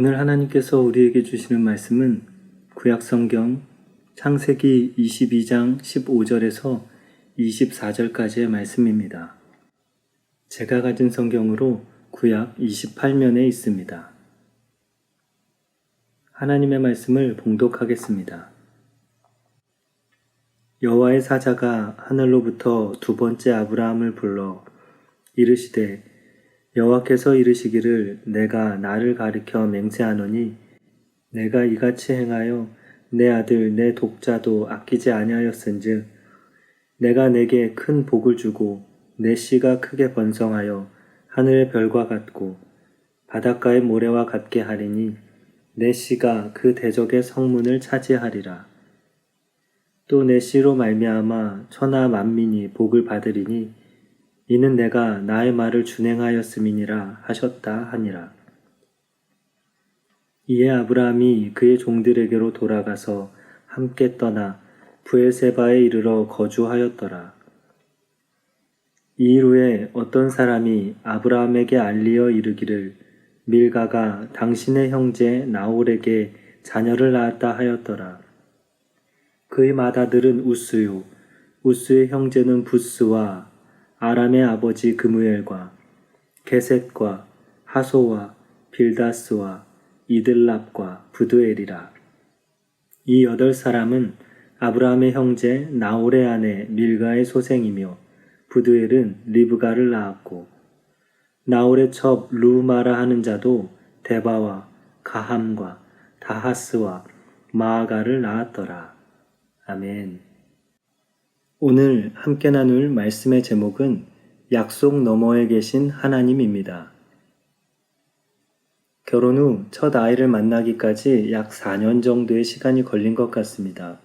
오늘 하나님께서 우리에게 주시는 말씀은 구약성경 창세기 22장 15절에서 24절까지의 말씀입니다. 제가 가진 성경으로 구약 28면에 있습니다. 하나님의 말씀을 봉독하겠습니다. 여호와의 사자가 하늘로부터 두 번째 아브라함을 불러 이르시되 여호와께서 이르시기를 내가 나를 가리켜 맹세하노니 내가 이같이 행하여 내 아들 내 독자도 아끼지 아니하였은즉 내가 내게 큰 복을 주고 내 씨가 크게 번성하여 하늘의 별과 같고 바닷가의 모래와 같게 하리니 내 씨가 그 대적의 성문을 차지하리라. 또 내 씨로 말미암아 천하 만민이 복을 받으리니 이는 내가 나의 말을 준행하였음이니라 하셨다 하니라. 이에 아브라함이 그의 종들에게로 돌아가서 함께 떠나 브엘세바에 이르러 거주하였더라. 이일 후에 어떤 사람이 아브라함에게 알리어 이르기를 밀가가 당신의 형제 나홀에게 자녀를 낳았다 하였더라. 그의 맏아들은 우스요, 우스의 형제는 부스와 아람의 아버지 그무엘과 게셋과 하소와 빌다스와 이들랍과 부두엘이라. 이 8사람은 아브라함의 형제 나홀의 아내 밀가의 소생이며 부두엘은 리브가를 낳았고 나홀의 첩 루마라 하는 자도 데바와 가함과 다하스와 마아가를 낳았더라. 아멘. 오늘 함께 나눌 말씀의 제목은 약속 너머에 계신 하나님입니다. 결혼 후 첫 아이를 만나기까지 약 4년 정도의 시간이 걸린 것 같습니다.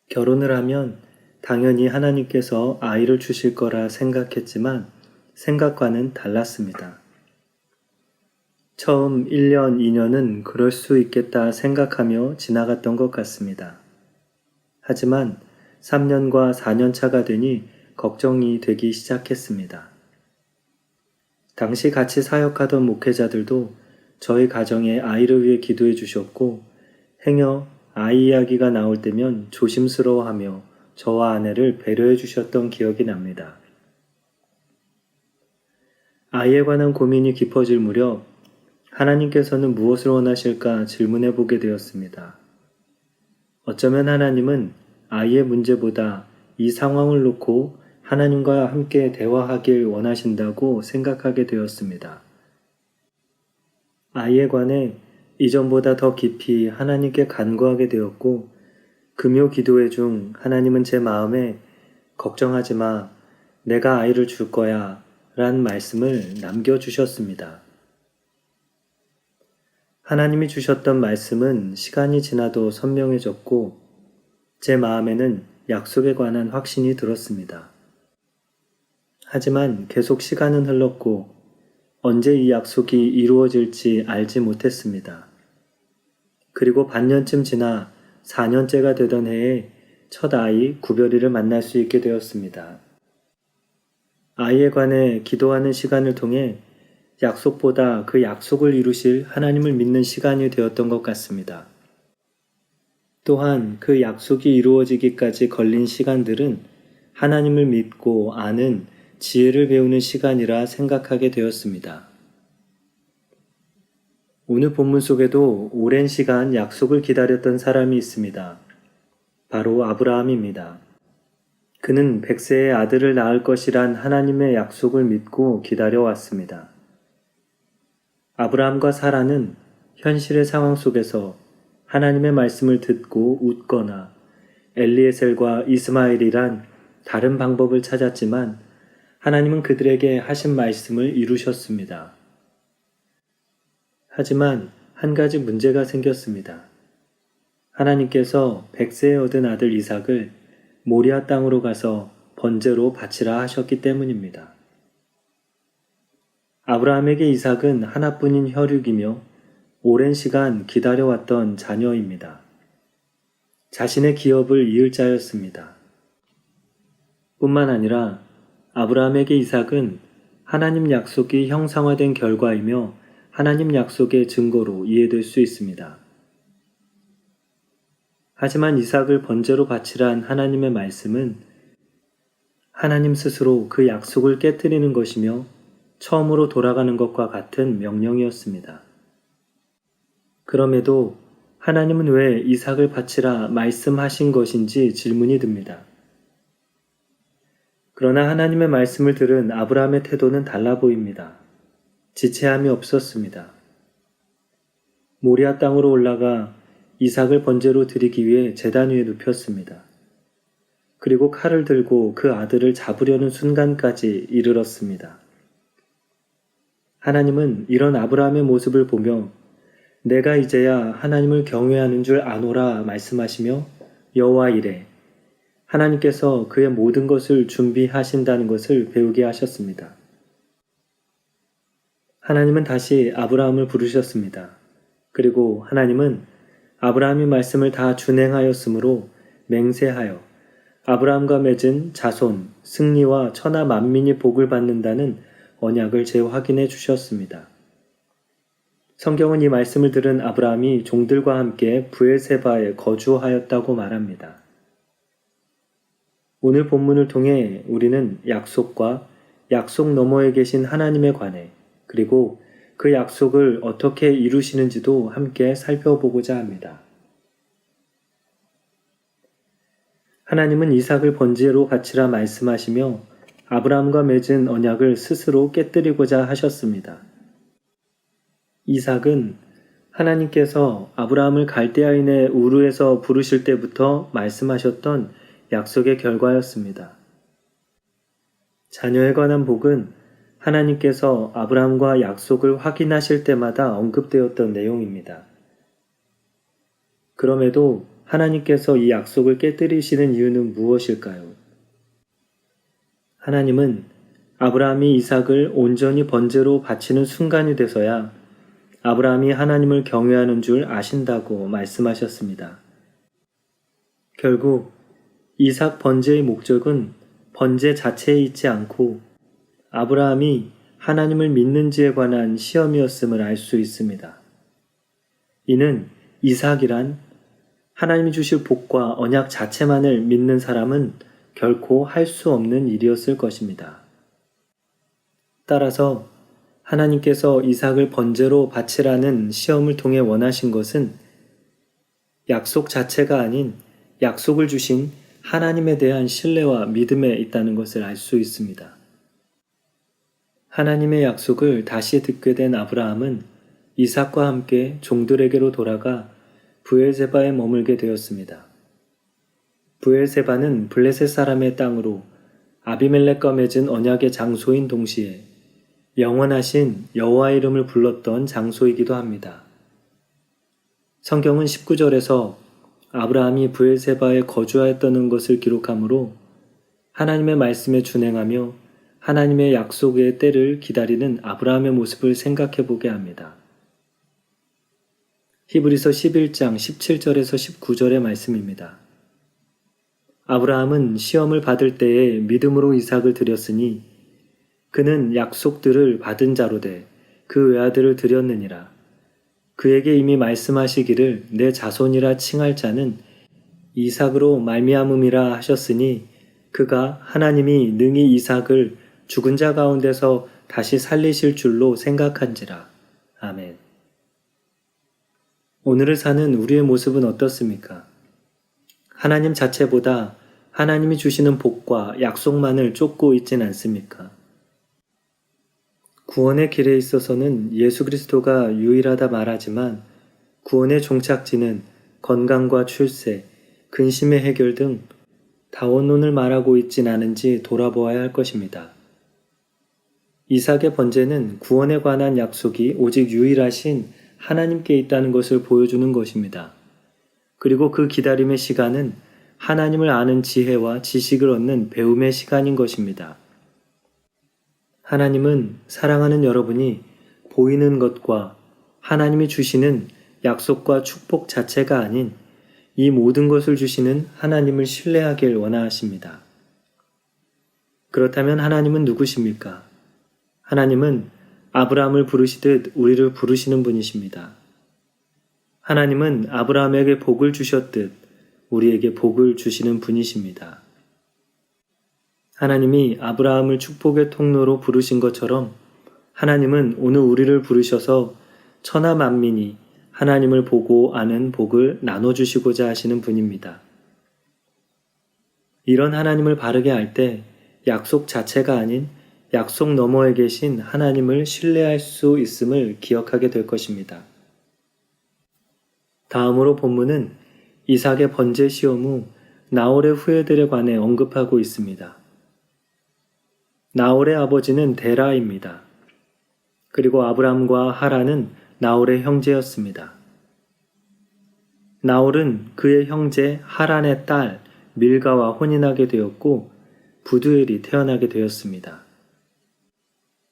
결혼을 하면 당연히 하나님께서 아이를 주실 거라 생각했지만 생각과는 달랐습니다. 처음 1년, 2년은 그럴 수 있겠다 생각하며 지나갔던 것 같습니다. 하지만 3년과 4년 차가 되니 걱정이 되기 시작했습니다. 당시 같이 사역하던 목회자들도 저희 가정에 아이를 위해 기도해 주셨고 행여 아이 이야기가 나올 때면 조심스러워하며 저와 아내를 배려해 주셨던 기억이 납니다. 아이에 관한 고민이 깊어질 무렵 하나님께서는 무엇을 원하실까 질문해 보게 되었습니다. 어쩌면 하나님은 아이의 문제보다 이 상황을 놓고 하나님과 함께 대화하길 원하신다고 생각하게 되었습니다. 아이에 관해 이전보다 더 깊이 하나님께 간구하게 되었고 금요 기도회 중 하나님은 제 마음에 걱정하지 마, 내가 아이를 줄 거야 란 말씀을 남겨주셨습니다. 하나님이 주셨던 말씀은 시간이 지나도 선명해졌고 제 마음에는 약속에 관한 확신이 들었습니다. 하지만 계속 시간은 흘렀고 언제 이 약속이 이루어질지 알지 못했습니다. 그리고 반년쯤 지나 4년째가 되던 해에 첫 아이 구별이를 만날 수 있게 되었습니다. 아이에 관해 기도하는 시간을 통해 약속보다 그 약속을 이루실 하나님을 믿는 시간이 되었던 것 같습니다. 또한 그 약속이 이루어지기까지 걸린 시간들은 하나님을 믿고 아는 지혜를 배우는 시간이라 생각하게 되었습니다. 오늘 본문 속에도 오랜 시간 약속을 기다렸던 사람이 있습니다. 바로 아브라함입니다. 그는 100세의 아들을 낳을 것이란 하나님의 약속을 믿고 기다려왔습니다. 아브라함과 사라는 현실의 상황 속에서 하나님의 말씀을 듣고 웃거나 엘리에셀과 이스마엘이란 다른 방법을 찾았지만 하나님은 그들에게 하신 말씀을 이루셨습니다. 하지만 한 가지 문제가 생겼습니다. 하나님께서 100세에 얻은 아들 이삭을 모리아 땅으로 가서 번제로 바치라 하셨기 때문입니다. 아브라함에게 이삭은 하나뿐인 혈육이며 오랜 시간 기다려왔던 자녀입니다. 자신의 기업을 이을 자였습니다. 뿐만 아니라 아브라함에게 이삭은 하나님 약속이 형상화된 결과이며 하나님 약속의 증거로 이해될 수 있습니다. 하지만 이삭을 번제로 바치란 하나님의 말씀은 하나님 스스로 그 약속을 깨뜨리는 것이며 처음으로 돌아가는 것과 같은 명령이었습니다. 그럼에도 하나님은 왜 이삭을 바치라 말씀하신 것인지 질문이 듭니다. 그러나 하나님의 말씀을 들은 아브라함의 태도는 달라 보입니다. 지체함이 없었습니다. 모리아 땅으로 올라가 이삭을 번제로 드리기 위해 제단 위에 눕혔습니다. 그리고 칼을 들고 그 아들을 잡으려는 순간까지 이르렀습니다. 하나님은 이런 아브라함의 모습을 보며 내가 이제야 하나님을 경외하는 줄 아노라 말씀하시며 여호와 이래 하나님께서 그의 모든 것을 준비하신다는 것을 배우게 하셨습니다. 하나님은 다시 아브라함을 부르셨습니다. 그리고 하나님은 아브라함이 말씀을 다 준행하였으므로 맹세하여 아브라함과 맺은 자손, 승리와 천하 만민이 복을 받는다는 언약을 재확인해 주셨습니다. 성경은 이 말씀을 들은 아브라함이 종들과 함께 브엘세바에 거주하였다고 말합니다. 오늘 본문을 통해 우리는 약속과 약속 너머에 계신 하나님에 관해 그리고 그 약속을 어떻게 이루시는지도 함께 살펴보고자 합니다. 하나님은 이삭을 번제로 바치라 말씀하시며 아브라함과 맺은 언약을 스스로 깨뜨리고자 하셨습니다. 이삭은 하나님께서 아브라함을 갈대아인의 우르에서 부르실 때부터 말씀하셨던 약속의 결과였습니다. 자녀에 관한 복은 하나님께서 아브라함과 약속을 확인하실 때마다 언급되었던 내용입니다. 그럼에도 하나님께서 이 약속을 깨뜨리시는 이유는 무엇일까요? 하나님은 아브라함이 이삭을 온전히 번제로 바치는 순간이 돼서야 아브라함이 하나님을 경외하는 줄 아신다고 말씀하셨습니다. 결국 이삭 번제의 목적은 번제 자체에 있지 않고 아브라함이 하나님을 믿는지에 관한 시험이었음을 알 수 있습니다. 이는 이삭이란 하나님이 주실 복과 언약 자체만을 믿는 사람은 결코 할 수 없는 일이었을 것입니다. 따라서 하나님께서 이삭을 번제로 바치라는 시험을 통해 원하신 것은 약속 자체가 아닌 약속을 주신 하나님에 대한 신뢰와 믿음에 있다는 것을 알 수 있습니다. 하나님의 약속을 다시 듣게 된 아브라함은 이삭과 함께 종들에게로 돌아가 브엘세바에 머물게 되었습니다. 브엘세바는 블레셋 사람의 땅으로 아비멜렉과 맺은 언약의 장소인 동시에 영원하신 여호와 이름을 불렀던 장소이기도 합니다. 성경은 19절에서 아브라함이 브엘세바에 거주하였다는 것을 기록하므로 하나님의 말씀에 준행하며 하나님의 약속의 때를 기다리는 아브라함의 모습을 생각해 보게 합니다. 히브리서 11장 17절에서 19절의 말씀입니다. 아브라함은 시험을 받을 때에 믿음으로 이삭을 드렸으니 그는 약속들을 받은 자로 돼 그 외아들을 드렸느니라. 그에게 이미 말씀하시기를 내 자손이라 칭할 자는 이삭으로 말미암음이라 하셨으니 그가 하나님이 능히 이삭을 죽은 자 가운데서 다시 살리실 줄로 생각한지라. 아멘. 오늘을 사는 우리의 모습은 어떻습니까? 하나님 자체보다 하나님이 주시는 복과 약속만을 쫓고 있진 않습니까? 구원의 길에 있어서는 예수 그리스도가 유일하다 말하지만 구원의 종착지는 건강과 출세, 근심의 해결 등 다원론을 말하고 있진 않은지 돌아보아야 할 것입니다. 이삭의 번제는 구원에 관한 약속이 오직 유일하신 하나님께 있다는 것을 보여주는 것입니다. 그리고 그 기다림의 시간은 하나님을 아는 지혜와 지식을 얻는 배움의 시간인 것입니다. 하나님은 사랑하는 여러분이 보이는 것과 하나님이 주시는 약속과 축복 자체가 아닌 이 모든 것을 주시는 하나님을 신뢰하길 원하십니다. 그렇다면 하나님은 누구십니까? 하나님은 아브라함을 부르시듯 우리를 부르시는 분이십니다. 하나님은 아브라함에게 복을 주셨듯 우리에게 복을 주시는 분이십니다. 하나님이 아브라함을 축복의 통로로 부르신 것처럼 하나님은 오늘 우리를 부르셔서 천하 만민이 하나님을 보고 아는 복을 나눠주시고자 하시는 분입니다. 이런 하나님을 바르게 알 때 약속 자체가 아닌 약속 너머에 계신 하나님을 신뢰할 수 있음을 기억하게 될 것입니다. 다음으로 본문은 이삭의 번제 시험 후 나홀의 후예들에 관해 언급하고 있습니다. 나홀의 아버지는 데라입니다. 그리고 아브람과 하란은 나홀의 형제였습니다. 나홀은 그의 형제 하란의 딸 밀가와 혼인하게 되었고 부두엘이 태어나게 되었습니다.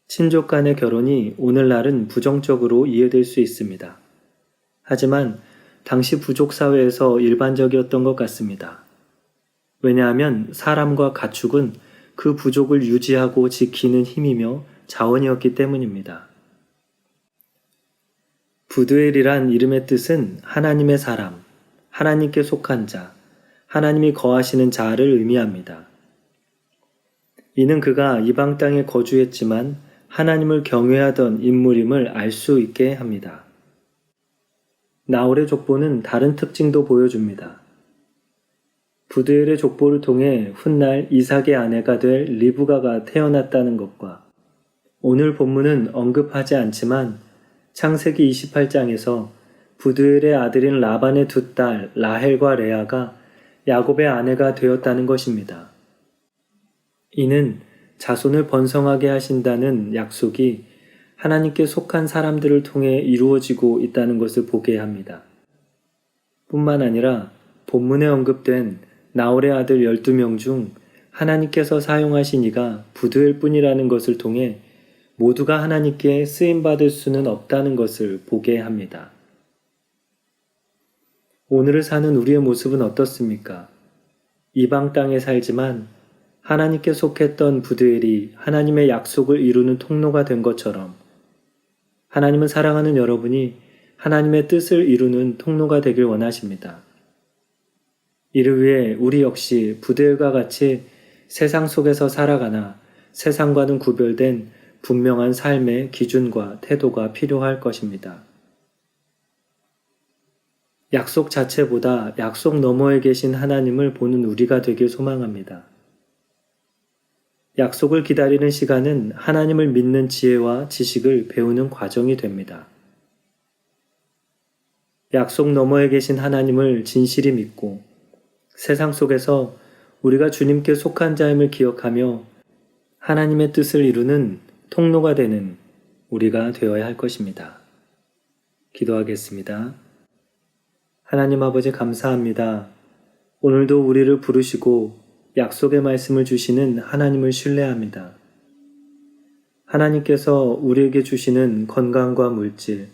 친족 간의 결혼이 오늘날은 부정적으로 이해될 수 있습니다. 하지만 당시 부족 사회에서 일반적이었던 것 같습니다. 왜냐하면 사람과 가축은 그 부족을 유지하고 지키는 힘이며 자원이었기 때문입니다. 부두엘이란 이름의 뜻은 하나님의 사람, 하나님께 속한 자, 하나님이 거하시는 자를 의미합니다. 이는 그가 이방 땅에 거주했지만 하나님을 경외하던 인물임을 알 수 있게 합니다. 나홀의 족보는 다른 특징도 보여줍니다. 부두엘의 족보를 통해 훗날 이삭의 아내가 될 리브가가 태어났다는 것과 오늘 본문은 언급하지 않지만 창세기 28장에서 부두엘의 아들인 라반의 두 딸 라헬과 레아가 야곱의 아내가 되었다는 것입니다. 이는 자손을 번성하게 하신다는 약속이 하나님께 속한 사람들을 통해 이루어지고 있다는 것을 보게 합니다. 뿐만 아니라 본문에 언급된 나홀의 아들 12명 중 하나님께서 사용하신 이가 부두엘 뿐이라는 것을 통해 모두가 하나님께 쓰임받을 수는 없다는 것을 보게 합니다. 오늘을 사는 우리의 모습은 어떻습니까? 이방 땅에 살지만 하나님께 속했던 부두엘이 하나님의 약속을 이루는 통로가 된 것처럼 하나님은 사랑하는 여러분이 하나님의 뜻을 이루는 통로가 되길 원하십니다. 이를 위해 우리 역시 부두엘과 같이 세상 속에서 살아가나 세상과는 구별된 분명한 삶의 기준과 태도가 필요할 것입니다. 약속 자체보다 약속 너머에 계신 하나님을 보는 우리가 되길 소망합니다. 약속을 기다리는 시간은 하나님을 믿는 지혜와 지식을 배우는 과정이 됩니다. 약속 너머에 계신 하나님을 진실히 믿고 세상 속에서 우리가 주님께 속한 자임을 기억하며 하나님의 뜻을 이루는 통로가 되는 우리가 되어야 할 것입니다. 기도하겠습니다. 하나님 아버지 감사합니다. 오늘도 우리를 부르시고 약속의 말씀을 주시는 하나님을 신뢰합니다. 하나님께서 우리에게 주시는 건강과 물질,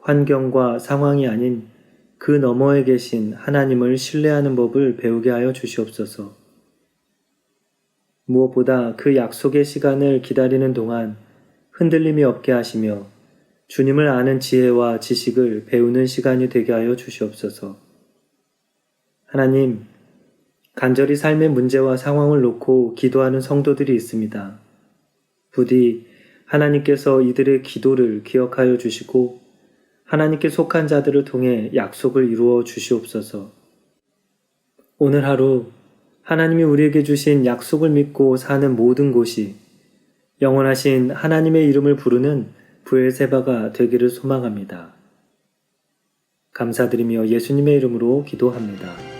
환경과 상황이 아닌 그 너머에 계신 하나님을 신뢰하는 법을 배우게 하여 주시옵소서. 무엇보다 그 약속의 시간을 기다리는 동안 흔들림이 없게 하시며 주님을 아는 지혜와 지식을 배우는 시간이 되게 하여 주시옵소서. 하나님, 간절히 삶의 문제와 상황을 놓고 기도하는 성도들이 있습니다. 부디 하나님께서 이들의 기도를 기억하여 주시고 하나님께 속한 자들을 통해 약속을 이루어 주시옵소서. 오늘 하루 하나님이 우리에게 주신 약속을 믿고 사는 모든 곳이 영원하신 하나님의 이름을 부르는 브엘세바가 되기를 소망합니다. 감사드리며 예수님의 이름으로 기도합니다.